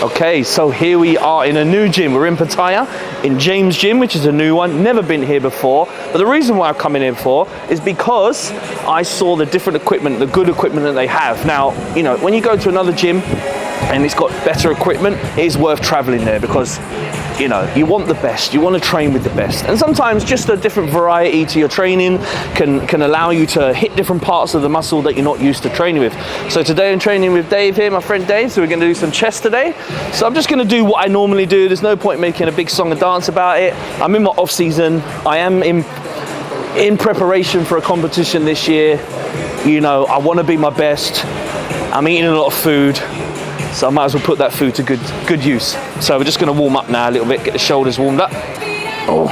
Okay, so here we are in a new gym. We're in Pattaya, in James Gym, which is a new one. Never been here before. But the reason why I'm coming in for is because I saw the different equipment, the good equipment that they have. Now, you know, when you go to another gym and it's got better equipment, it is worth traveling there because, you know, you want the best, you want to train with the best. And sometimes just a different variety to your training can allow you to hit different parts of the muscle that you're not used to training with. So today I'm training with Dave here, my friend Dave, so we're going to do some chest today. So I'm just going to do what I normally do. There's no point making a big song and dance about it. I'm in my off season. I am in preparation for a competition this year. You know, I want to be my best. I'm eating a lot of food. So I might as well put that food to good use. So we're just going to warm up now a little bit, get the shoulders warmed up. Oh.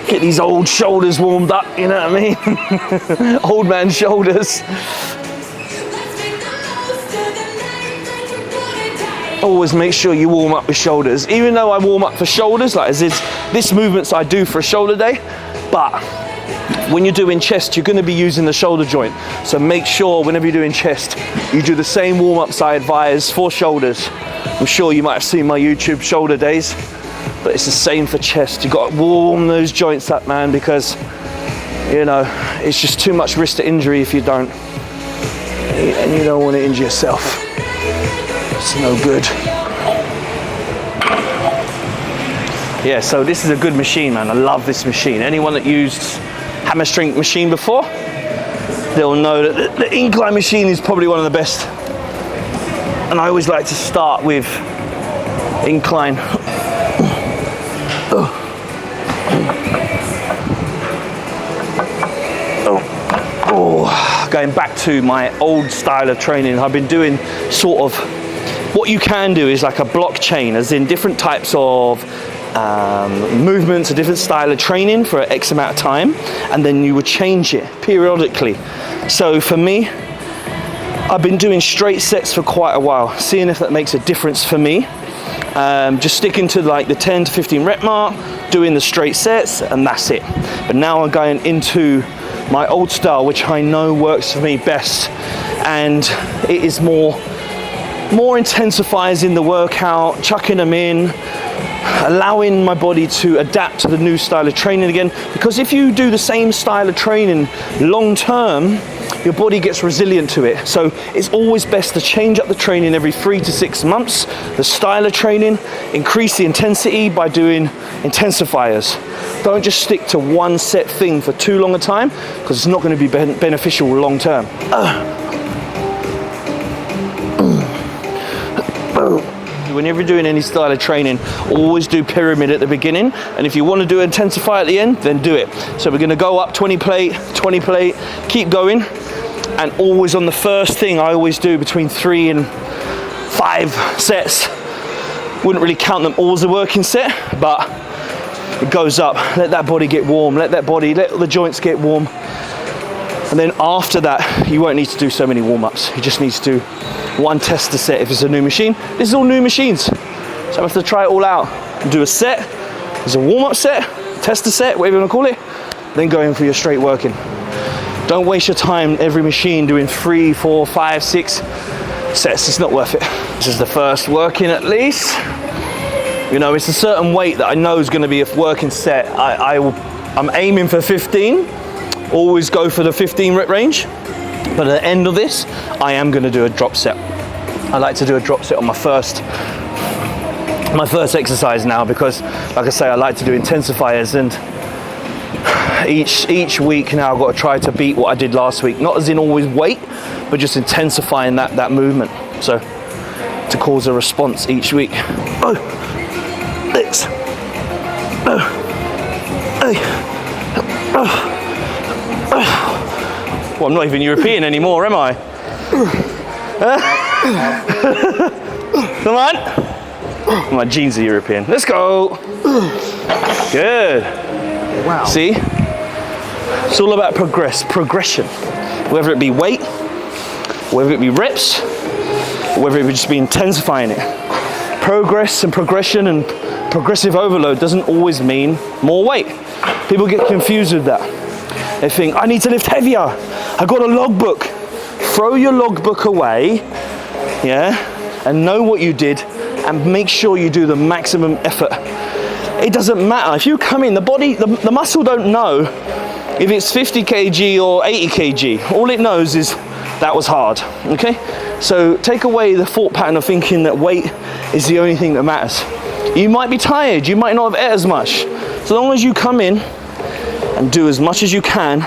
Get these old shoulders warmed up, you know what I mean? Old man shoulders. Always make sure you warm up with shoulders. Even though I warm up for shoulders, like as this movements I do for a shoulder day, but when you're doing chest, you're going to be using the shoulder joint. So make sure whenever you're doing chest, you do the same warm-ups I advise for shoulders. I'm sure you might have seen my YouTube shoulder days, but it's the same for chest. You've got to warm those joints up, man, because, you know, it's just too much risk to injury if you don't. And you don't want to injure yourself. It's no good. Yeah, so this is a good machine, man. I love this machine. Anyone that used hammer strength machine before, they'll know that the incline machine is probably one of the best. And I always like to start with incline. Going back to my old style of training, I've been doing sort of, what you can do is like a blockchain, as in different types of movements, a different style of training for X amount of time, and then you would change it periodically. So for me, I've been doing straight sets for quite a while, seeing if that makes a difference for me. Just sticking to like the 10 to 15 rep mark, doing the straight sets, and that's it. But now I'm going into my old style, which I know works for me best, and it is more intensifies in the workout, chucking them in, allowing my body to adapt to the new style of training again. Because if you do the same style of training long term, your body gets resilient to it. So it's always best to change up the training every 3 to 6 months, the style of training, increase the intensity by doing intensifiers. Don't just stick to one set thing for too long a time, because it's not going to be beneficial long term. Whenever you're doing any style of training, always do pyramid at the beginning, and if you want to do intensify at the end, then do it. So we're going to go up 20 plate, keep going, and always on the first thing I always do between 3 and 5 sets. Wouldn't really count them all as a working set, but it goes up. Let that body get warm, let the joints get warm, and then after that you won't need to do so many warm-ups. You just need to do one tester set if it's a new machine. This is all new machines, so I have to try it all out and do a set. There's a warm-up set, tester set, whatever you want to call it, then go in for your straight working. Don't waste your time every machine doing 3, 4, 5, 6 sets. It's not worth it. This is the first working at least. You know, it's a certain weight that I know is going to be a working set. I'm aiming for 15. Always go for the 15 rep range. But at the end of this, I am going to do a drop set. I like to do a drop set on my first exercise now, because like I say, I like to do intensifiers, and each week now I've got to try to beat what I did last week. Not as in always weight, but just intensifying that movement. So to cause a response each week. Well, I'm not even European anymore, am I? Come on. My jeans are European. Let's go. Good. Wow. See? It's all about progression. Whether it be weight, whether it be reps, or whether it be just be intensifying it. Progress and progression and progressive overload doesn't always mean more weight. People get confused with that. They think, I need to lift heavier. I got a logbook. Throw your logbook away yeah, and know what you did, and make sure you do the maximum effort. It doesn't matter. If you come in, the body, the muscle don't know if it's 50 kg or 80 kg. All it knows is that was hard, okay? So take away the thought pattern of thinking that weight is the only thing that matters. You might be tired, you might not have ate as much. So long as you come in and do as much as you can,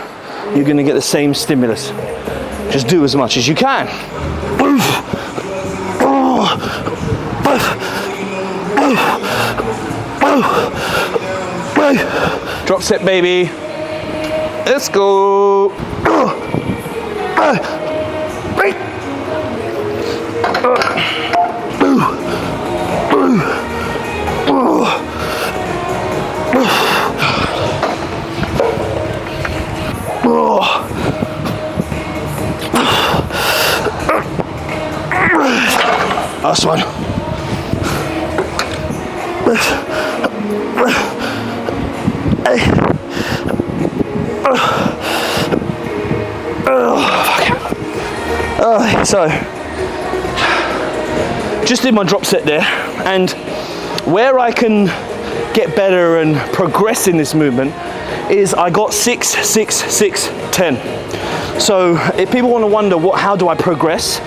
you're gonna get the same stimulus. Just do as much as you can. Drop set, baby. Let's go. Last one. So, just did my drop set there, and where I can get better and progress in this movement is I got 6, 6, 6, 10. So if people want to wonder how do I progress,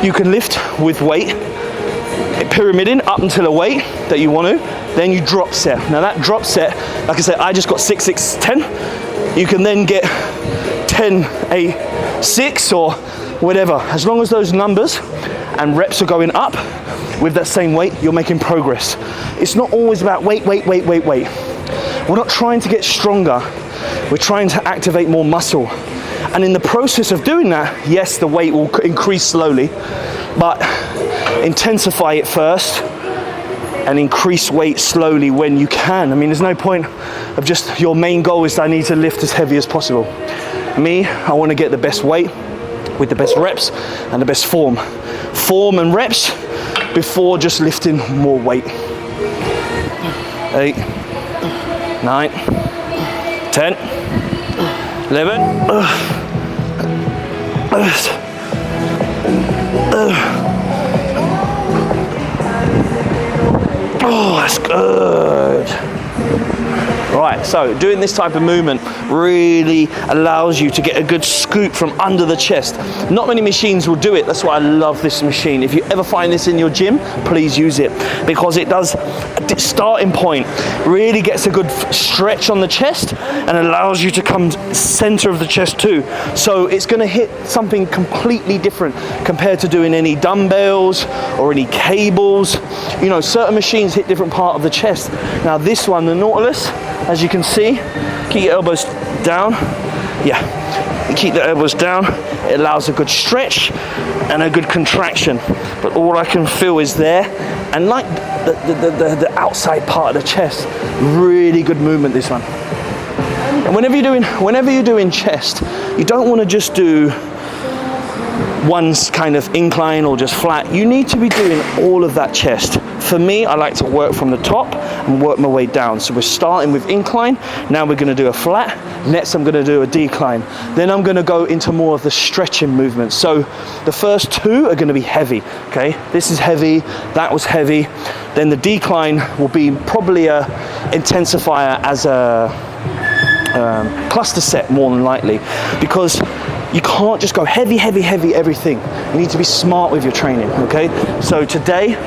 you can lift with weight, pyramiding up until a weight that you want to, then you drop set. Now that drop set, like I said, I just got 6, 6, 10. You can then get 10, 8, 6 or whatever. As long as those numbers and reps are going up with that same weight, you're making progress. It's not always about weight. We're not trying to get stronger. We're trying to activate more muscle. And in the process of doing that, yes, the weight will increase slowly, but intensify it first and increase weight slowly when you can. I mean, there's no point of just your main goal is I need to lift as heavy as possible. Me, I want to get the best weight with the best reps and the best form and reps before just lifting more weight. 8, 9, 10, 11. Oh, that's good. Right, so doing this type of movement really allows you to get a good scoop from under the chest. Not many machines will do it. That's why I love this machine. If you ever find this in your gym, please use it, because it does a starting point, really gets a good stretch on the chest and allows you to come center of the chest too. So it's going to hit something completely different compared to doing any dumbbells or any cables. You know, certain machines hit different part of the chest. Now this one, the Nautilus, as you can see, keep your elbows down. Yeah, you keep the elbows down. It allows a good stretch and a good contraction. But all I can feel is there, and like the outside part of the chest, really good movement, this one. And whenever you're doing chest, you don't want to just do one kind of incline or just flat. You need to be doing all of that chest. For me, I like to work from the top and work my way down. So we're starting with incline. Now we're going to do a flat. Next, I'm going to do a decline. Then I'm going to go into more of the stretching movement. So the first two are going to be heavy. Okay, this is heavy. That was heavy. Then the decline will be probably a intensifier as a cluster set, more than likely, because you can't just go heavy everything. You need to be smart with your training, okay? So today,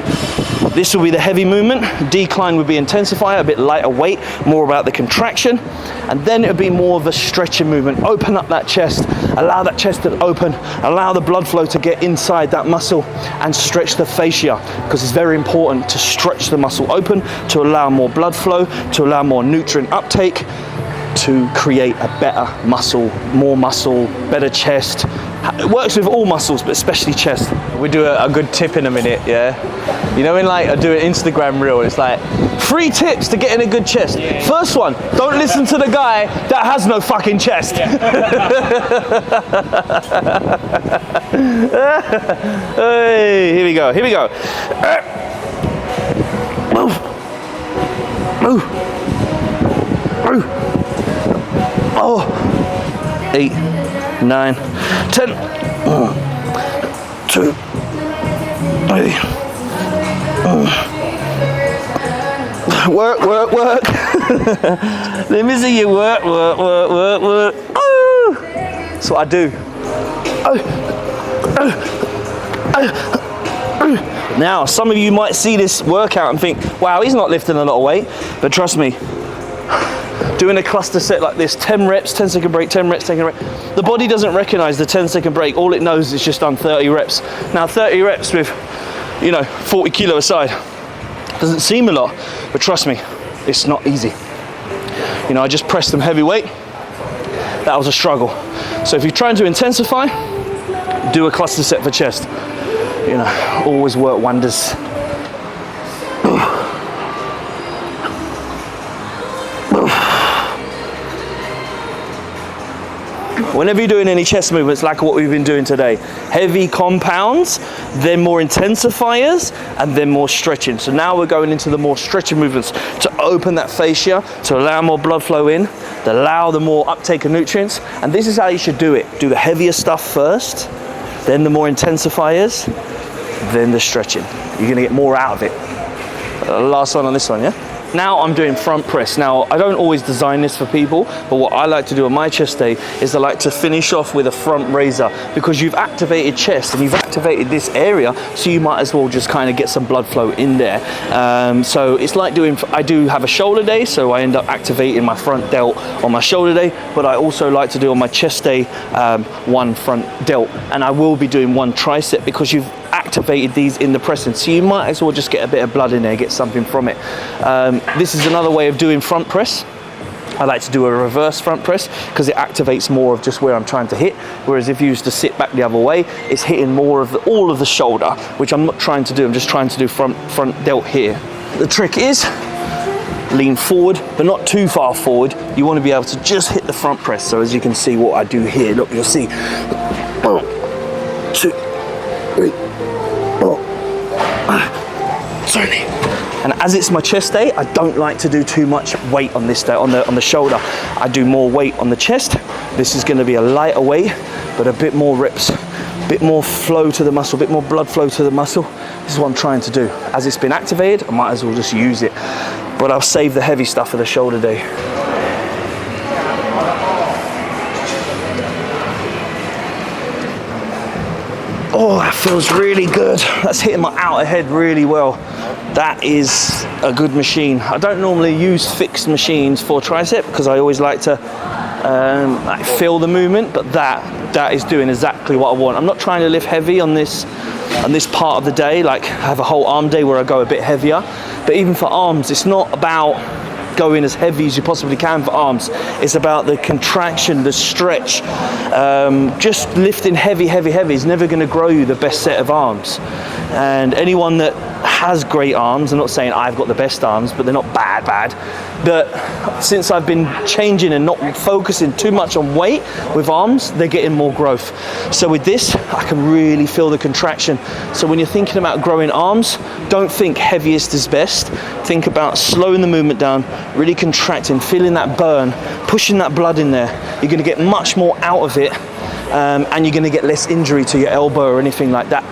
this will be the heavy movement. Decline would be intensifier, a bit lighter weight, more about the contraction. And then it would be more of a stretching movement. Open up that chest, allow that chest to open, allow the blood flow to get inside that muscle and stretch the fascia, because it's very important to stretch the muscle open, to allow more blood flow, to allow more nutrient uptake, to create a better muscle, more muscle, better chest. It works with all muscles, but especially chest. We do a good tip in a minute, yeah? You know, when like I do an Instagram reel, it's like 3 tips to getting a good chest. Yeah. First one, don't listen to the guy that has no fucking chest. Yeah. Hey, here we go. Move. Oh, 8, 9, 10. 1, 2, Okay. Work, work, work. Let me see you work, work, work, work, work. Oh. That's what I do. Now, some of you might see this workout and think, wow, he's not lifting a lot of weight. But trust me, doing a cluster set like this, 10 reps, 10-second break, 10 reps, 10 reps, the body doesn't recognize the 10-second break. All it knows is just done 30 reps. Now, 30 reps with, 40 kilo aside, doesn't seem a lot, but trust me, it's not easy. I just pressed them heavyweight. That was a struggle. So if you're trying to intensify, do a cluster set for chest. Always work wonders. Whenever you're doing any chest movements like what we've been doing today, heavy compounds, then more intensifiers, and then more stretching. So now we're going into the more stretching movements to open that fascia, to allow more blood flow in, to allow the more uptake of nutrients. And this is how you should do it. Do the heavier stuff first, then the more intensifiers, then the stretching. You're gonna get more out of it. Last one on this one, yeah? Now I'm doing front press. Now, I don't always design this for people, but what I like to do on my chest day is I like to finish off with a front raiser, because you've activated chest and you've activated this area, so you might as well just kind of get some blood flow in there. So it's like I do have a shoulder day, so I end up activating my front delt on my shoulder day, but I also like to do on my chest day one front delt, and I will be doing one tricep, because you've activated these in the pressing, so you might as well just get a bit of blood in there, get something from it. This is another way of doing front press. I like to do a reverse front press because it activates more of just where I'm trying to hit, whereas if you used to sit back the other way, it's hitting more of all of the shoulder, which I'm not trying to do. I'm just trying to do front delt here. The trick is lean forward, but not too far forward. You want to be able to just hit the front press. So as you can see what I do here, look, you'll see 1, 2, 3, 4, 30. And as it's my chest day, I don't like to do too much weight on this day, on the shoulder. I do more weight on the chest. This is going to be a lighter weight, but a bit more reps, a bit more flow to the muscle, a bit more blood flow to the muscle. This is what I'm trying to do. As it's been activated, I might as well just use it. But I'll save the heavy stuff for the shoulder day. Oh, that feels really good. That's hitting my outer head really well. That is a good machine. I don't normally use fixed machines for tricep because I always like to feel the movement, but that is doing exactly what I want. I'm not trying to lift heavy on this part of the day, like I have a whole arm day where I go a bit heavier, but even for arms, it's not about going as heavy as you possibly can for arms. It's about the contraction, the stretch. Just lifting heavy is never going to grow you the best set of arms. And anyone that has great arms, I'm not saying I've got the best arms, but they're not bad. But since I've been changing and not focusing too much on weight with arms, they're getting more growth. So with this, I can really feel the contraction. So when you're thinking about growing arms, don't think heaviest is best. Think about slowing the movement down, really contracting, feeling that burn, pushing that blood in there. You're going to get much more out of it, and you're going to get less injury to your elbow or anything like that.